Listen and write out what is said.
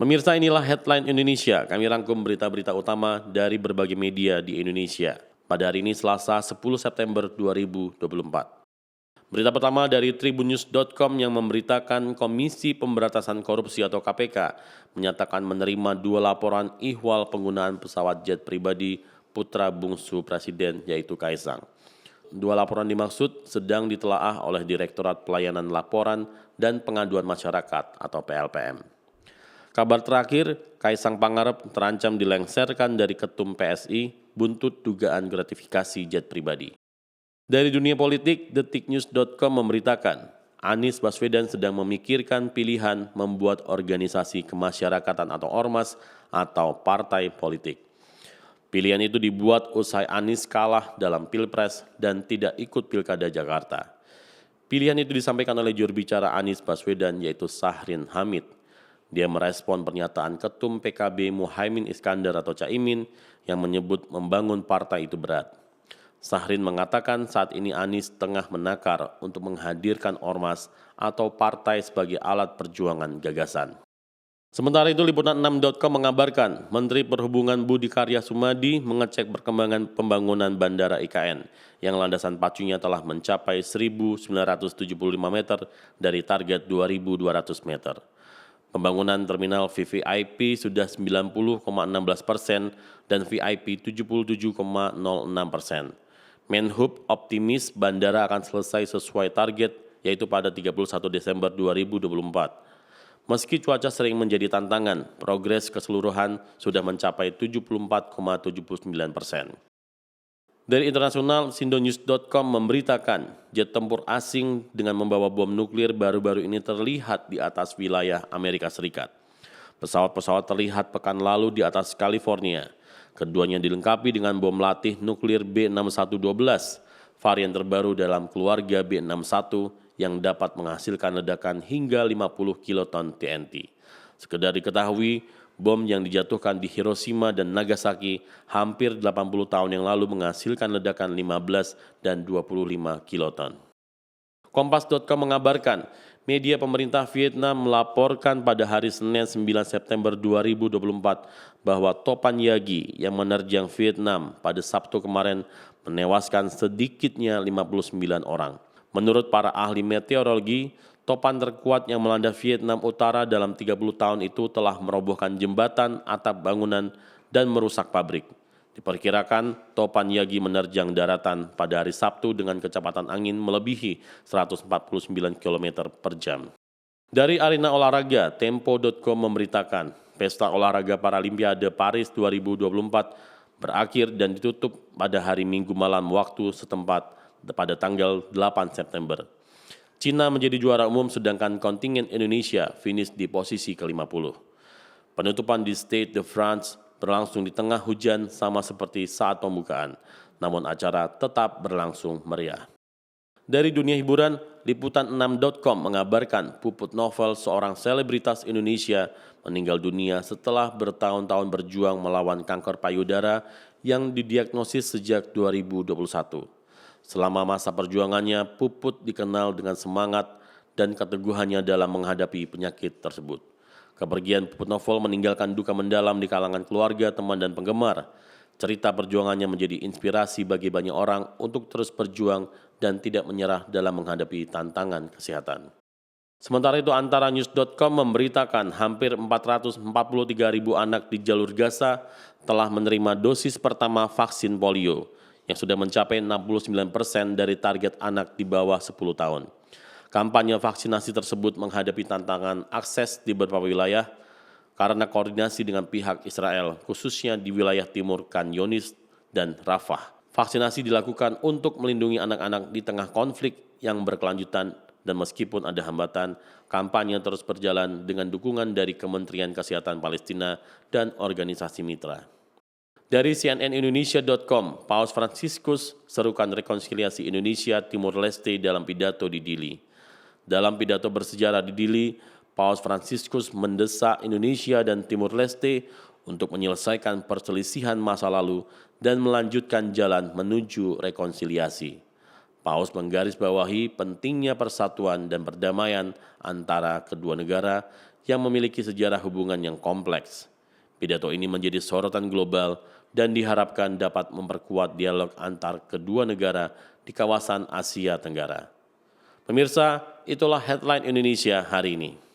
Pemirsa, inilah Headline Indonesia. Kami rangkum berita-berita utama dari berbagai media di Indonesia. Pada hari ini Selasa 10 September 2024. Berita pertama dari tribunnews.com yang memberitakan Komisi Pemberantasan Korupsi atau KPK menyatakan menerima 2 laporan ihwal penggunaan pesawat jet pribadi putra bungsu Presiden yaitu Kaisang. 2 laporan dimaksud sedang ditelaah oleh Direktorat Pelayanan Laporan dan Pengaduan Masyarakat atau PLPM. Kabar terakhir, Kaisang Pangarep terancam dilengsarkan dari Ketum PSI buntut dugaan gratifikasi jet pribadi. Dari dunia politik, detiknews.com memberitakan, Anies Baswedan sedang memikirkan pilihan membuat organisasi kemasyarakatan atau ormas atau partai politik. Pilihan itu dibuat usai Anies kalah dalam Pilpres dan tidak ikut Pilkada Jakarta. Pilihan itu disampaikan oleh juru bicara Anies Baswedan yaitu Syahrin Hamid. Dia merespon pernyataan Ketum PKB Muhaimin Iskandar atau Caimin yang menyebut membangun partai itu berat. Syahrin mengatakan saat ini Anies tengah menakar untuk menghadirkan ormas atau partai sebagai alat perjuangan gagasan. Sementara itu Liputan6.com mengabarkan Menteri Perhubungan Budi Karya Sumadi mengecek perkembangan pembangunan Bandara IKN yang landasan pacunya telah mencapai 1.975 meter dari target 2.200 meter. Pembangunan terminal VVIP sudah 90,16% dan VIP 77,06%. Menhub optimis bandara akan selesai sesuai target yaitu pada 31 Desember 2024. Meski cuaca sering menjadi tantangan, progres keseluruhan sudah mencapai 74,79%. Dari internasional, Sindonews.com memberitakan jet tempur asing dengan membawa bom nuklir baru-baru ini terlihat di atas wilayah Amerika Serikat. Pesawat-pesawat terlihat pekan lalu di atas California. Keduanya dilengkapi dengan bom latih nuklir B6112, varian terbaru dalam keluarga B61 yang dapat menghasilkan ledakan hingga 50 kiloton TNT. Sekedar diketahui, bom yang dijatuhkan di Hiroshima dan Nagasaki hampir 80 tahun yang lalu menghasilkan ledakan 15 dan 25 kiloton. Kompas.com mengabarkan, media pemerintah Vietnam melaporkan pada hari Senin 9 September 2024 bahwa topan Yagi yang menerjang Vietnam pada Sabtu kemarin menewaskan sedikitnya 59 orang. Menurut para ahli meteorologi, topan terkuat yang melanda Vietnam Utara dalam 30 tahun itu telah merobohkan jembatan, atap bangunan, dan merusak pabrik. Diperkirakan topan Yagi menerjang daratan pada hari Sabtu dengan kecepatan angin melebihi 149 km per jam. Dari arena olahraga, Tempo.com memberitakan Pesta Olahraga Paralimpiade Paris 2024 berakhir dan ditutup pada hari Minggu malam waktu setempat pada tanggal 8 September. Cina menjadi juara umum sedangkan kontingen Indonesia finish di posisi ke-50. Penutupan di Stade de France berlangsung di tengah hujan sama seperti saat pembukaan, namun acara tetap berlangsung meriah. Dari dunia hiburan, Liputan6.com mengabarkan Puput Novel, seorang selebritas Indonesia, meninggal dunia setelah bertahun-tahun berjuang melawan kanker payudara yang didiagnosis sejak 2021. Selama masa perjuangannya, Puput dikenal dengan semangat dan keteguhannya dalam menghadapi penyakit tersebut. Kepergian Puput Novel meninggalkan duka mendalam di kalangan keluarga, teman, dan penggemar. Cerita perjuangannya menjadi inspirasi bagi banyak orang untuk terus berjuang dan tidak menyerah dalam menghadapi tantangan kesehatan. Sementara itu, antaranews.com memberitakan hampir 443.000 anak di jalur Gaza telah menerima dosis pertama vaksin polio, yang sudah mencapai 69% dari target anak di bawah 10 tahun. Kampanye vaksinasi tersebut menghadapi tantangan akses di beberapa wilayah karena koordinasi dengan pihak Israel, khususnya di wilayah timur Khan Younis dan Rafah. Vaksinasi dilakukan untuk melindungi anak-anak di tengah konflik yang berkelanjutan dan meskipun ada hambatan, kampanye terus berjalan dengan dukungan dari Kementerian Kesehatan Palestina dan organisasi mitra. Dari cnnindonesia.com, Paus Fransiskus serukan rekonsiliasi Indonesia Timur Leste dalam pidato di Dili. Dalam pidato bersejarah di Dili, Paus Fransiskus mendesak Indonesia dan Timur Leste untuk menyelesaikan perselisihan masa lalu dan melanjutkan jalan menuju rekonsiliasi. Paus menggarisbawahi pentingnya persatuan dan perdamaian antara kedua negara yang memiliki sejarah hubungan yang kompleks. Pidato ini menjadi sorotan global dan diharapkan dapat memperkuat dialog antar kedua negara di kawasan Asia Tenggara. Pemirsa, itulah headline Indonesia hari ini.